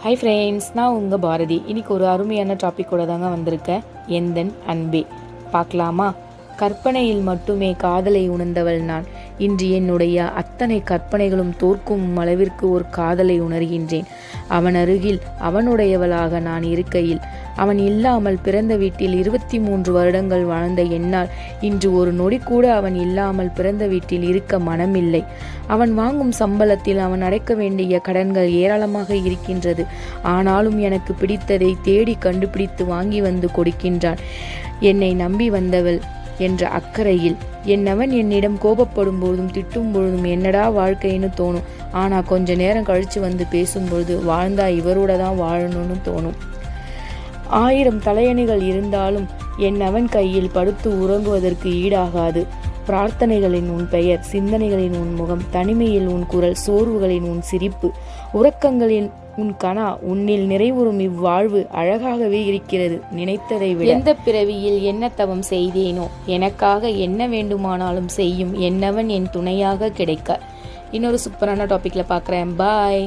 Hi friends, நான் உங்கள் பாரதி. இன்றைக்கி ஒரு அருமையான டாப்பிக்கோடு தாங்க வந்திருக்கேன். எந்தன் அன்பே. பார்க்கலாமா? கற்பனையில் மட்டுமே காதலை உணர்ந்தவள் நான். இன்று என்னுடைய அத்தனை கற்பனைகளும் தோற்கும் அளவிற்கு ஒரு காதலை உணர்கின்றேன். அவன் அருகில் அவனுடையவளாக நான் இருக்கையில், அவன் இல்லாமல் பிறந்த வீட்டில் 23 வருடங்கள் வாழ்ந்த என்னால் இன்று ஒரு நொடி கூட அவன் இல்லாமல் பிறந்த வீட்டில் இருக்க மனமில்லை. அவன் வாங்கும் சம்பளத்தில் அவன் அடைக்க வேண்டிய கடன்கள் ஏராளமாக இருக்கின்றது. ஆனாலும் எனக்கு பிடித்ததை தேடி கண்டுபிடித்து வாங்கி வந்து கொடுக்கின்றான். என்னை நம்பி வந்தவள் என்ற அக்கறையில். என்னவன் என்னிடம் கோபப்படும் பொழுதும் திட்டும் பொழுதும் என்னடா வாழ்க்கைன்னு தோணும். ஆனால் கொஞ்ச நேரம் கழித்து வந்து பேசும்பொழுது வாழ்ந்தா இவரோட தான் வாழணும்னு தோணும். 1000 தலையணிகள் இருந்தாலும் என்னவன் கையில் படுத்து உறங்குவதற்கு ஈடாகாது. பிரார்த்தனைகளின் உன் பெயர், சிந்தனைகளின் உன் முகம், தனிமையில் உன் குரல், சோர்வுகளின் உன் சிரிப்பு, உறக்கங்களின் உன் கனா, உன்னில் நிறைவுறும் இவ்வாழ்வு அழகாகவே இருக்கிறது. நினைத்ததை விட. எந்த பிறவியில் என்ன தவம் செய்தேனோ, எனக்காக என்ன வேண்டுமானாலும் செய்யும் என்னவன் என் துணையாக கிடைக்க. இன்னொரு சூப்பரான டாபிக்ல பார்க்குறேன். பாய்.